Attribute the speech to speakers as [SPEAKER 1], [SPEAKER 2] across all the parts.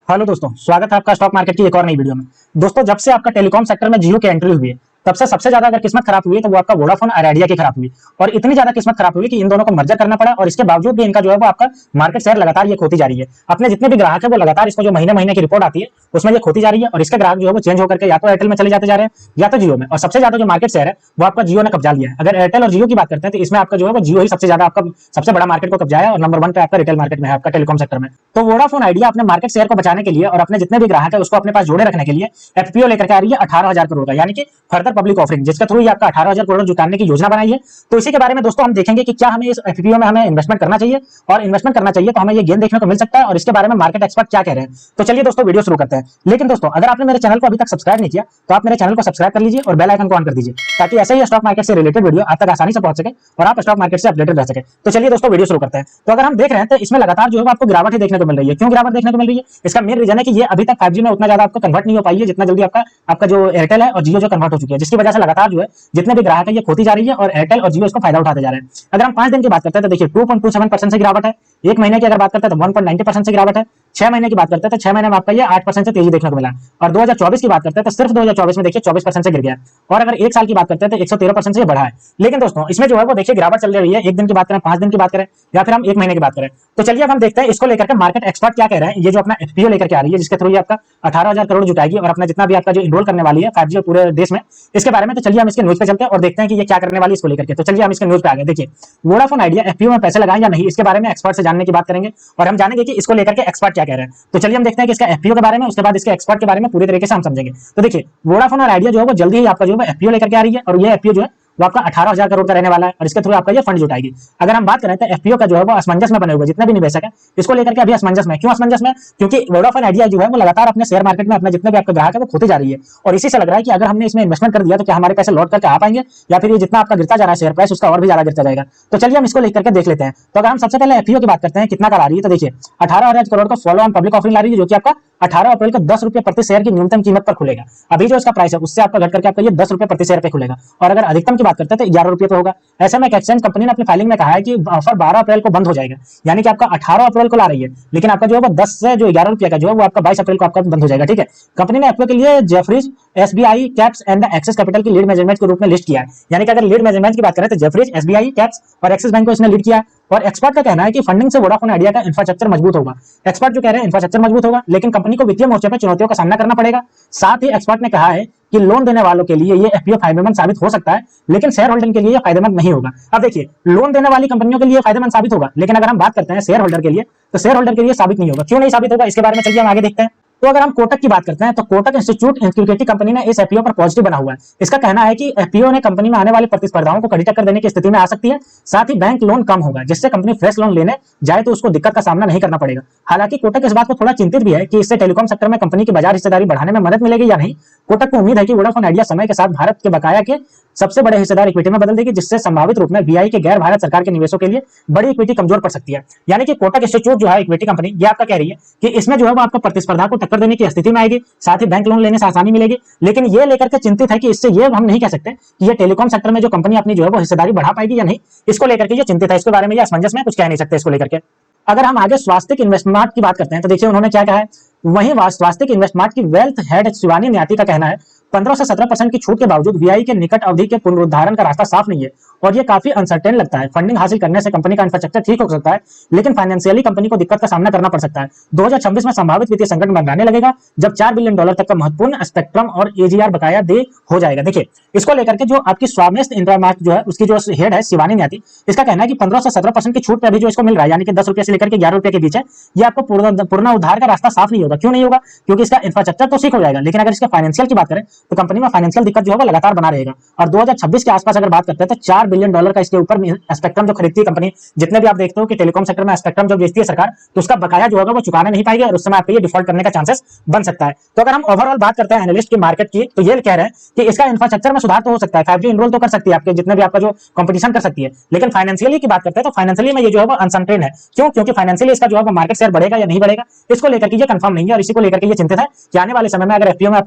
[SPEAKER 1] Hello दोस्तों, स्वागत है आपका स्टॉक मार्केट की एक और नई वीडियो में। दोस्तों, जब से आपका टेलीकॉम सेक्टर में जियो की एंट्री हुई है, तब से सबसे ज्यादा अगर किस्मत खराब हुई है तो वो आपका वोडाफोन और आइडिया की खराब हुई। और इतनी ज्यादा किस्मत खराब हुई कि इन दोनों को मर्जर करना पड़ा और इसके बावजूद भी इनका जो है वो आपका मार्केट शेयर लगातार ये खोती जा रही है। अपने जितने भी ग्राहक है वो लगातार इसको जो महीने महीने की रिपोर्ट आती है उसमें ये खोती जा रही है और इसके ग्राहक जो है वो चेंज होकर के या तो एयरटेल में चले जाते जा रहे हैं या तो जियो में। और सबसे ज्यादा जो मार्केट शेयर है वो आपका जियो ने कब्जा लिया है। अगर एयरटेल और जियो की बात करते हैं तो इसमें आपका जो है वो जियो ही सबसे ज्यादा आपका सबसे बड़ा मार्केट को कब्जा है और नंबर 1 पे आपका रिटेल मार्केट में है, आपका टेलीकॉम सेक्टर में। तो वोडाफोन आइडिया अपने मार्केट शेयर को बचाने के लिए और अपने जितने भी ग्राहक है उसको अपने पास जोड़े रखने के लिए एफपीओ लेकर के आ रही है 18,000 करोड़ का, यानी कि फर्दर पब्लिक ऑफरिंग, जिसके थ्रू ये आपका 18,000 करोड़ जुटाने की योजना बनाई है। तो इसी के बारे में दोस्तों हम देखेंगे कि क्या हमें इस एफपीओ में हमें इन्वेस्टमेंट करना चाहिए, और इन्वेस्टमेंट करना चाहिए तो हमें ये गेन देखने को मिल सकता है, और इसके बारे में मार्केट एक्सपर्ट क्या कह रहे हैं। तो चलिए दोस्तों वीडियो शुरू करते हैं। लेकिन दोस्तों, अगर आपने मेरे चैनल को अभी तक सब्सक्राइब नहीं किया तो आप मेरे चैनल को सब्सक्राइब कर लीजिए और बेल आइकन को ऑन कर दीजिए, ताकि ऐसे ही स्टॉक मार्केट से रिलेटेड वीडियो आप तक आसानी से पहुंच सके और आप स्टॉक मार्केट से अपडेटेड रह सके। तो चलिए दोस्तों वीडियो शुरू करते हैं। तो अगर हम देख रहे हैं तो इसमें लगातार जो है आपको गिरावट ही देखने को मिल रही है। क्यों गिरावट देखने को मिल रही है? इसका मेन रीजन है कि ये अभी तक 5G में उतना ज्यादा आपको कन्वर्ट नहीं हो पाई है जितना जल्दी आपका आपका जो एयरटेल है और जियो जो कन्वर्ट हो चुकी है, जिसकी वजह से लगातार जो है जितने भी ग्राहक है ये खोती जा रही है और एयरटेल और जियो इसको फायदा उठाते जा रहे हैं। अगर हम 5 दिन की बात करते हैं तो देखिए 2.27% से गिरावट है। एक महीने की अगर बात करते हैं तो 1.90% से गिरावट है। 6 महीने की बात करते हैं तो 6 महीने में आपका ये 8% से तेजी देखने को मिला। और 2024 की बात करते हैं तो सिर्फ 2024 में देखिए 24% से गिर गया। और अगर एक साल की बात करते हैं तो 113% से बढ़ा है। लेकिन दोस्तों इसमें जो है वो देखिए गिरावट चल रही है। एक दिन की बात करें, 5 दिन की बात करें, या फिर हम एक महीने की बात करें। तो चलिए अब हम देखते हैं इसको लेकर के मार्केट एक्सपर्ट क्या कह रहे हैं। ये जो अपना एफपीओ लेकर के आ रही है जिसके थ्रू ये आपका 18,000 करोड़ जुटाएगी और अपना जितना भी आपका जो इनरोल करने वाली है 5G पूरे देश में, इसके बारे में। तो चलिए हम इसके न्यूज पे चलते हैं और देखते हैं कि ये क्या करने वाली है इसको लेकर के। तो चलिए हम इसके न्यूज पे आ गए। देखिए, वोडाफोन आइडिया एफपीओ में पैसे लगाएं या नहीं, इसके बारे में एक्सपर्ट से जानने की बात करेंगे और हम जानेंगे कि इसको लेकर के एक्सपर्ट क्या कह रहे हैं। तो चलिए हम देखते हैं कि इसका एफपीओ के बारे में, उसके बाद इसके एक्सपर्ट के बारे में पूरी तरीके से हम समझेंगे। तो देखिए, वोडाफोन और आइडिया जो है वो जल्दी ही आपका जो है एफपीओ लेकर के आ रही है और ये एफपीओ जो है वो आपका 18,000 करोड़ का रहने वाला है और इसके थ्रू आपका ये फंड जुटाएगी। अगर हम बात करें तो एफपीओ का जो है वो असमंजस में बने हुए जितने भी निवेशक है इसको लेकर के अभी असमंजस में। क्यों असमंजस में? क्योंकि वोडाफोन आइडिया जो है वो लगातार अपने शेयर मार्केट में अपने जितने भी आपका ग्राहक है वो खोते जा रही है और इसी से लग रहा है कि अगर हमने इसमें इन्वेस्टमेंट कर दिया तो क्या हमारे पैसे लौट करके आ पाएंगे, या फिर ये जितना आपका गिरता जा रहा है शेयर प्राइस उसका और भी ज्यादा गिरता जाएगा। तो चलिए हम इसको लेकर के देख लेते हैं। तो अगर हम सबसे पहले एफपीओ की बात करते हैं कितना का ला रही है, तो देखिए 18,000 करोड़ का फॉलो ऑन पब्लिक ऑफरिंग ला रही है, जो कि आपका 18 अप्रैल को 10 रुपए प्रति शेयर की न्यूनतम कीमत पर खुलेगा। अभी जो इसका प्राइस है उससे आपका घट करके आपका ये 10 रुपए प्रति शेयर पे खुलेगा। और अगर अधिकतम की बात करते हैं तो 11 रुपए पे होगा। ऐसे में एक एक्सचेंज कंपनी ने अपनी फाइलिंग में कहा है कि ऑफर 12 अप्रैल को बंद हो जाएगा, यानी कि आपका 18 अप्रैल को ला रही है, लेकिन आपका जो है 10 से जो 11 रुपए का जो है वो आपका 22 अप्रैल को आपका बंद हो जाएगा। ठीक है, कंपनी ने एफपीओ के लिए Jefferies, SBI, caps and axis capital की लीड मैनेजमेंट के रूप में लिस्ट किया है। यानी कि अगर लीड मैनेजमेंट की बात करें तो जेफरीज, एसबीआई, कैप्स और एक्सिस बैंक को इसने लीड किया। और एक्सपर्ट का कहना है कि फंडिंग से वोडाफोन आइडिया का इंफ्रास्ट्रक्चर मजबूत होगा। एक्सपर्ट जो कह रहे हैं इंफ्रास्ट्रक्चर मजबूत होगा, लेकिन कंपनी को वित्तीय मोर्चे पर चुनौतियों का सामना करना पड़ेगा। साथ ही एक्सपर्ट ने कहा है कि लोन देने वालों के लिए ये एफपीओ फायदेमंद साबित हो सकता है, लेकिन शेयर होल्डर के लिए ये फायदेमंद नहीं होगा। अब देखिए, लोन देने वाली कंपनियों के लिए फायदेमंद साबित होगा, लेकिन अगर हम बात करते हैं शेयर होल्डर के लिए तो शेयर होल्डर के लिए साबित नहीं होगा। क्यों नहीं साबित होगा, इसके बारे में चलिए हम आगे देखते हैं। तो अगर हम कोटक की बात करते हैं तो कोटक इंस्टीट्यूट इक्विटी कंपनी ने इस एफपीओ पर पॉजिटिव बना हुआ है। इसका कहना है कि एफपीओ ने कंपनी में आने वाली प्रतिस्पर्धाओं को कड़ी टक्कर देने की स्थिति में आ सकती है। साथ ही बैंक लोन कम होगा, जिससे कंपनी फ्रेश लोन लेने जाए तो उसको दिक्कत का सामना नहीं करना पड़ेगा। हालांकि कोटक इस बात को थोड़ा चिंतित भी है कि इससे टेलीकॉम सेक्टर में कंपनी की बाजार हिस्सेदारी बढ़ाने में मदद मिलेगी या नहीं। कोटक को उम्मीद है कि वोडाफोन आइडिया समय के साथ भारत के बकाया के सबसे बड़े हिस्सेदार इक्विटी में बदल देगी, जिससे संभावित रूप में वीआई के गैर भारत सरकार के निवेशों के लिए बड़ी इक्विटी कमजोर पड़ सकती है। यानी कि कोटक इंस्टीट्यूट जो है इक्विटी कंपनी, ये आपका कह रही है कि इसमें जो है वो आपको प्रतिस्पर्धा को टक्कर देने की स्थिति में आएगी, साथ ही बैंक लोन लेने से आसानी मिलेगी। लेकिन ये लेकर के चिंतित है कि इससे ये हम नहीं कह सकते कि ये टेलीकॉम सेक्टर में जो कंपनी अपनी जो है वो हिस्सेदारी बढ़ा पाएगी या नहीं। इसको लेकर के ये चिंतित है, इसके बारे में ये असमंजस में कुछ कह नहीं सकते इसको लेकर के। अगर हम आगे स्वास्थ्य इन्वेस्टमेंट की बात करते हैं तो देखिए उन्होंने क्या कहा है। वहीं स्वास्थ्य इन्वेस्टमेंट की वेल्थ हेड शिवानी न्याती का कहना है 15 से 17% की छूट के बावजूद वीआई के निकट अवधि के पुनरुद्धारण का रास्ता साफ नहीं है और ये काफी अनसर्टेन लगता है। फंडिंग हासिल करने से कंपनी का इंफ्रास्ट्रक्चर ठीक हो सकता है, लेकिन फाइनेंशियली कंपनी को दिक्कत का सामना करना पड़ सकता है। 2026 में संभावित वित्तीय संकट मंडराने लगेगा जब $4 बिलियन तक का महत्वपूर्ण स्पेक्ट्रम और एजीआर बकाया दे हो जाएगा। देखिए, इसको लेकर के जो आपकी स्वामित्व इंफ्रामार्ट जो है उसकी जो हेड है शिवानी न्याती, इसका कहना है कि 15 से 17% की छूट पे अभी जो इसको मिल रहा है, यानी कि 10 रुपए से लेकर के 11 रुपए के बीच है, ये आपको पूर्ण उद्धार का रास्ता साफ नहीं होगा। क्यों नहीं होगा? क्योंकि इसका इंफ्रास्ट्रक्चर तो ठीक हो जाएगा, लेकिन अगर इसके फाइनेंशियल की बात करें तो कंपनी में फाइनेंशियल दिक्कत जो है वो लगातार बना रहेगा। और 2026 के आसपास अगर बात करते हैं तो $4 बिलियन का इसके ऊपर स्पेक्ट्रम जो खरीदती है कंपनी, जितने भी आप देखते हो कि टेलीकॉम सेक्टर में स्पेक्ट्रम जो बेचती है सरकार, तो उसका बकाया जो होगा वो चुकाना नहीं पाएगी और उस समय आपको ये डिफॉल्ट करने का चांसेस बन सकता है। तो अगर हम ओवरऑल बात करते हैं एनालिस्ट की मार्केट की, तो ये कह रहे हैं कि इसका इंफ्रास्ट्रक्चर में सुधार तो हो सकता है, 5G इनरोल तो कर सकती है आपके जितने भी आपका जो कंपटीशन कर सकती है, लेकिन फाइनेंशियली की बात करते हैं तो फाइनेंशियली में ये जो है वो अनसर्टेन है। क्यों? क्योंकि फाइनेंशियली इसका जो है वो मार्केट शेयर बढ़ेगा या नहीं बढ़ेगा, इसको लेकर के ये कंफर्म नहीं है और इसी को लेकर के ये चिंतित है कि आने वाले समय में अगर एफपीओ में आप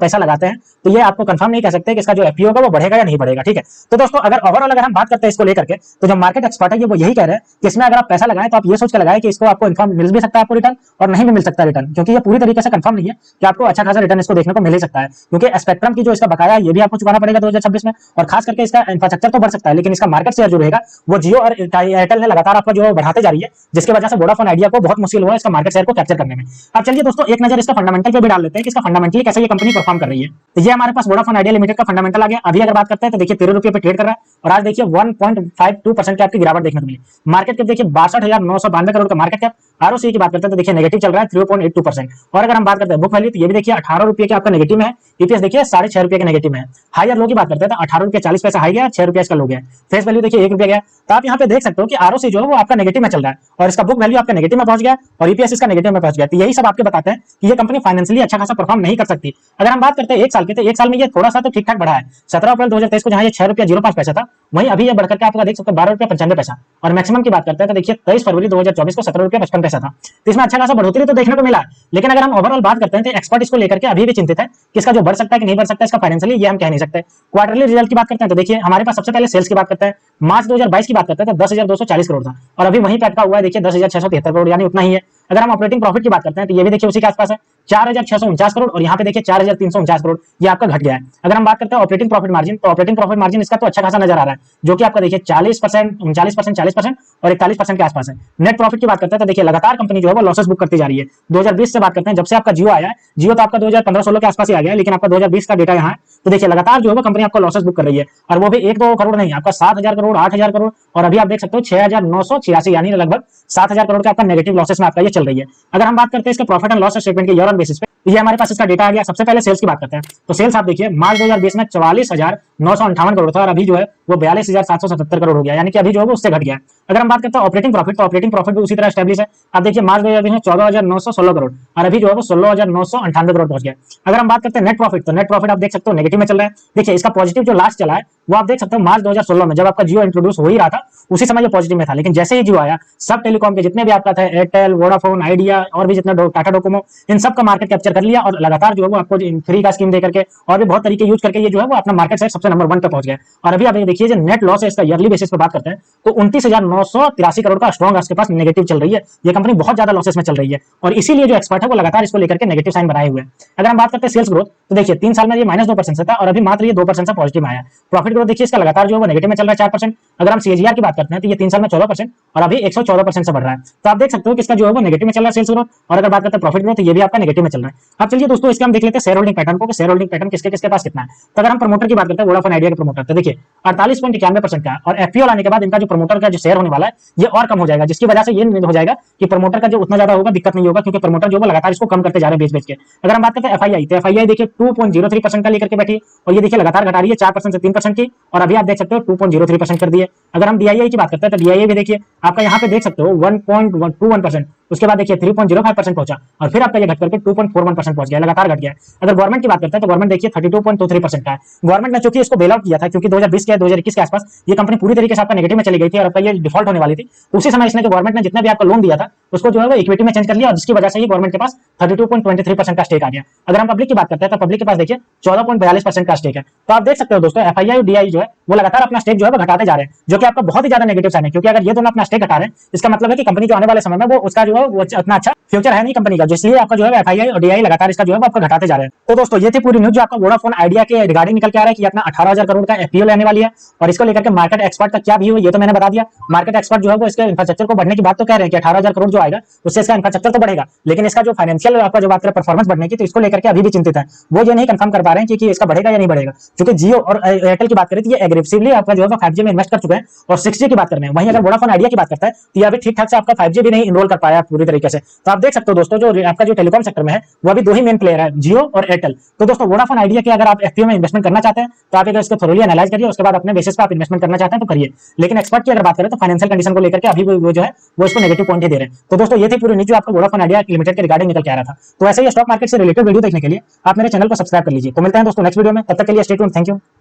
[SPEAKER 1] पैसा लगाते हैं तो ये इसलिए आपको कंफर्म नहीं कह सकते कि इसका जो एफपीओ होगा वो बढ़ेगा या नहीं बढ़ेगा। ठीक है, तो दोस्तों अगर ओवरऑल अगर हम बात करते हैं इसको लेकर के, तो जो मार्केट एक्सपर्ट है ये वो यही कह रहे हैं कि इसमें अगर आप पैसा लगाएं तो आप ये सोच के लगाएं कि इसको आपको इन्फॉर्म मिल भी सकता है आपको रिटर्न, और नहीं भी मिल सकता रिटर्न, क्योंकि ये पूरी तरीके से कंफर्म नहीं है कि आपको अच्छा खासा रिटर्न इसको देखने को मिल ही सकता है, क्योंकि स्पेक्ट्रम की जो इसका बकाया है ये भी आपको चुकाना पड़ेगा 2026 में, और खास करके इसका इंफ्रास्ट्रक्चर तो बढ़ सकता है लेकिन इसका मार्केट शेयर जो रहेगा वो जियो और एयरटेल ने लगातार आपका जो बढ़ाते जा रही है, जिसकी वजह से वोडाफोन आइडिया को बहुत मुश्किल हुआ इसका मार्केट शेयर को कैप्चर करने में। अब चलिए दोस्तों एक नजर इसका फंडामेंटल पे भी डाल लेते हैं कि इसका फंडामेंटली कैसे ये कंपनी परफॉर्म कर रही है। तो ये हमारे पास वोडाफोन आइडिया लिमिटेड का फंडामेंटल आ गया। अभी अगर बात करते हैं तो देखिए 13 रुपये पे ट्रेड कर रहा है और आज देखिए 1.52% की आपकी गिरावट देखने को मिली। मार्केट कैप देखिए 62,992 करोड़ का मार्केट कैप। आरओसी की बात करते हैं तो देखिए नेगेटिव चल रहा है 3.82%। और अगर हम बात करते हैं बुक वैल्यू तो ये भी देखिए 18 रुपये के आपका नेगेटिव में है। ईपीएस देखिए 6.5 रुपये के नेगेटिव में है। हायर लो की बात करते हैं तो 18 रुपये 40 पैसा हाई गया, 6 रुपये इसका लो गया। फेस वैल्यू देखिए 1 रुपया गया। तो आप यहाँ पे देख सकते हो कि आरओसी जो है वो आपका नेगेटिव में चल रहा है और इसका बुक वैल्यू आपका नेगेटिव में पहुंच गया और ईपीएस इसका नेगेटिव में पहुंच गया। तो यही सब आपके बताते हैं कि ये कंपनी फाइनेंशियली अच्छा खासा परफॉर्म नहीं कर सकती। अगर हम बात करते हैं एक साल की, तो एक साल में ये थोड़ा सा तो ठीक ठाक बढ़ा है। 17 अप्रैल 2023 को जहां ये 6 रुपया 05 पैसा था, वहीं अभी ये बढ़कर के आपका देख सकते हो 12 रुपया 95 पैसा। और मैक्सिमम की बात करते हैं तो देखिए 23 फरवरी 2024 को 17 रुपया 55 पैसा था। तो इसमें अच्छा खासा बढ़ोतरी तो देखने को मिला। लेकिन अगर हम ओवरऑल बात करते हैं तो एक्सपर्ट इसको लेकर के अभी भी चिंतित है कि इसका जो बढ़ सकता है कि नहीं बढ़ सकता, इसका फाइनेंशियली ये हम कह नहीं सकते। क्वार्टरली रिजल्ट की बात करते हैं तो देखिए हमारे पास सबसे पहले सेल्स की बात करते हैं। मार्च 2022 की बात करते हैं तो 10,240 करोड़ था और अभी वहीं पे अटका हुआ है देखिए 10,673 करोड़, यानी उतना ही है। अगर हम ऑपरेटिंग प्रॉफिट की बात करते हैं तो ये भी देखिए उसी के आसपास है 4,649 करोड़ और यहाँ पे देखिए 4,349 करोड़, ये आपका घट गया है। अगर हम बात करते हैं ऑपरेटिंग प्रॉफिट मार्जिन, तो ऑपरेटिंग प्रॉफिट मार्जिन इसका तो अच्छा खासा नजर आ रहा है, जो कि आपका देखिए 40%, 39%, 40% और 41% के आसपास है। नेट प्रॉफिट की बात करते हैं तो देखिए लगातार कंपनी जो है वो लॉसेस बुक करती जा रही है। 2020 से बात करते हैं, जब से आपका जियो आया है, जियो तो आपका 2015-16 के आसपास ही आ गया है, लेकिन आपका 2020 का डेटा यहाँ है तो देखिए लगातार जो है वो कंपनी आपको लॉसेस बुक कर रही है, और वो भी 1-2 करोड़ नहीं, आपका 7,000 करोड़, 8,000 करोड़ और अभी आप देख सकते हो 6,986 यानी लगभग 7,000 करोड़ का आपका नेगेटिव लॉसेस में आपका ये चल रही है। अगर हम बात करते हैं इसके प्रॉफिट एंड लॉस स्टेटमेंट के ईयर ऑन बेसिस पे, ये हमारे पास इसका डेटा आ गया। सबसे पहले सेल्स की बात करते हैं तो सेल्स आप देखिए मार्च 2020 में 44,958 करोड़ था और अभी जो है वो 42,777 करोड़ हो गया, यानी कि अभी जो है वो उससे घट गया। अगर हम बात करते हैं ऑपरेटिंग प्रॉफिट, तो ऑपरेटिंग प्रॉफिट भी उसी तरह स्टैब्लिश है। आप देखिए मार्च 2020 में 14,916 करोड़ और अभी जो है वो 16,998 करोड़ पहुंच गया। अगर हम बात करते हैं नेट प्रॉफिट, तो नेट प्रॉफिट आप देख सकते हो नेगेटिव में चल रहा है। देखिए इसका पॉजिटिव जो लास्ट चला है वो आप देख सकते हो मार्च 2016 में, जब आपका जियो इंट्रोड्यूस हो ही रहा था उसी समय ये पॉजिटिव में था। लेकिन जैसे ही जियो आया, सब टेलीकॉम के जितने भी आपका था, एयरटेल, वोडाफोन आइडिया और भी जितना टाटा डोकोमो, इन सब का मार्केट कैप्चर कर लिया और लगातार जो है वो आपको फ्री का स्कीम दे करके और भी बहुत तरीके यूज करके ये जो है वो अपना मार्केट शेयर सबसे नंबर 1 पे पहुंच गया। और अभी आप देखिए जो नेट लॉस है इसका ईयरली बेसिस पे बात करते हैं तो 29,983 करोड़ का स्ट्रॉन्ग आपके पास नेगेटिव चल रही है। ये कंपनी बहुत ज्यादा लॉसेस में चल रही है और इसीलिए जो एक्सपर्ट है वो लगातार इसको लेकर के नेगेटिव साइन बनाए हुए हैं। अगर हम बात करते हैं सेल्स ग्रोथ, तो देखिए 3 साल में ये -2% से था और अभी मात्र ये 2% से पॉजिटिव आया। प्रॉफिट ग्रोथ देखिए इसका लगातार जो है वो नेगेटिव में चल रहा है 4%। अगर हम सीएजीआर की बात करते हैं तो ये 3 साल में 14% और अभी 114% से बढ़ रहा है। तो आप देख सकते हो कि इसका जो है वो नेगेटिव में चल रहा है सेल्स ग्रोथ। और अगर बात करते हैं प्रॉफिट ग्रोथ, तो ये भी आपका नेगेटिव में चल रहा है। अब चलिए दोस्तों इसका हम देख लेते हैं शेयर होल्डिंग पैटर्न को, कि शेयर होल्डिंग पैटर्न किसके किसके पास कितना है। तो अगर हम प्रमोटर की बात करते हैं, वोडाफोन आइडिया के प्रमोटर, तो देखिए 48.91% का है और एफपीओ लाने के बाद इनका जो प्रमोटर का जो शेयर होने वाला है ये और कम हो जाएगा, जिसकी वजह से ये हो जाएगा कि प्रमोटर का जो उतना ज्यादा होगा दिक्कत नहीं होगा, क्योंकि प्रमोटर जो है लगातार इसको कम करते जा रहे हैं बेच के। अगर हम बात करते हैं एफआईआई, तो एफआईआई देखिए 2.03% का लेकर के बैठी और ये देखिए लगातार घटा रही है 4% से 3% की और अभी आप देख सकते हो 2.03% कर दिए। अगर हम डीआईआई की बात करते हैं तो डीआईआई भी देखिए आपका यहाँ पे देख सकते हो 1.21%, उसके बाद देखिए 3.05% पहुंचा और फिर आपका ये घट करके 2.41% पहुंच गया, लगातार घट गया। अगर गवर्नमेंट की बात करते हैं तो गवर्नमेंट देखिए 32.23% का है। गवर्नमेंट ने चूंकि इसको बेल आउट किया था, क्योंकि 2020 के 2021 के आसपास ये कंपनी पूरी तरीके से आपका नेगेटिव में चली गई थी और आपका ये डिफॉल्ट होने वाली थी। उसी समय इसने जो गवर्नमेंट ने जितना भी आपका लोन दिया था उसको जो है वो इक्विटी में चेंज कर लिया और जिसकी वजह से ही गवर्नमेंट के पास 32.23% का स्टेक आ गया। अगर हम पब्लिक की बात करते हैं तो पब्लिक के पास देखिए 14.42% का स्टेक है। तो आप देख सकते हो दोस्तों एफआईआई और डीआई जो है वो लगातार अपना स्टेक जो है वो घटाते जा रहे हैं, जो कि आपका बहुत ही ज्यादा नेगेटिव साइन है, क्योंकि अगर ये दोनों अपना स्टेक घटा रहे हैं इसका मतलब है कि कंपनी जो आने वाले समय में वो उसका जो है वो उतना अच्छा फ्यूचर है नहीं कंपनी का, इसलिए आपका जो है एफआईआई और डीआई लगातार इसका जो है आपको घटाते जा रहे हैं। तो दोस्तों ये थी पूरी न्यूज जो आपका वोडाफोन आइडिया के रिगार्डिंग निकल के आ रहा है कि अपना 18,000 करोड़ का एफपीओ लेने वाली है और इसको लेकर के मार्केट एक्सपर्ट का क्या व्यू है ये तो मैंने बता दिया। मार्केट एक्सपर्ट जो है वो इसके इंफ्रास्ट्रक्चर को बढ़ने की बात तो कह रहे हैं कि 18,000 करोड़ जो आएगा उससे इसका इंफ्रास्ट्रक्चर तो बढ़ेगा, लेकिन इसका जो फाइनेंशियल आपका जो बात करें परफॉर्मेंस बढ़ने की, तो इसको लेकर के अभी भी चिंतित है। वो ये नहीं कंफर्म कर पा रहे हैं कि इसका बढ़ेगा या नहीं बढ़ेगा, क्योंकि जियो और एयरटेल की बात करें तो ये एग्रेसिवली आपका जो है 5G में इन्वेस्ट कर चुके हैं और 6G की बात कर रहे हैं। वहीं अगर वोडाफोन आइडिया की बात करता है तो ये अभी ठीक ठाक से आपका 5G भी नहीं इनरोल कर पाया पूरी तरीके से। तो आप देख सकते हो दोस्तों जो आपका जो टेलीकॉम सेक्टर में है वो अभी 2 ही मेन प्लेयर है, जियो और एयरटेल। तो दोस्तों वोडाफोन आइडिया के अगर आप एफपीओ में इन्वेस्टमेंट करना चाहते हैं तो आप इसको थोरोली एनालाइज करिए, उसके बाद अपने बेसिस पे आप इन्वेस्टमेंट करना चाहते हैं तो करिए। लेकिन एक्सपर्ट की अगर बात करें तो फाइनेंशियल कंडीशन को लेकर के अभी वो जो है वो इसको नेगेटिव पॉइंट ही दे रहे हैं। तो दोस्तों ये थी पूरी न्यूज जो आपको वोडाफोन आइडिया लिमिटेड के रिगार्डिंग निकल के आ रहा था। तो ऐसे ही स्टॉक मार्केट से रिलेटेड वीडियो देखने के लिए आप मेरे चैनल को सब्सक्राइब कर लीजिए। तो मिलते हैं दोस्तों नेक्स्ट वीडियो में, तब तक के लिए स्टे ट्यून्ड, थैंक यू।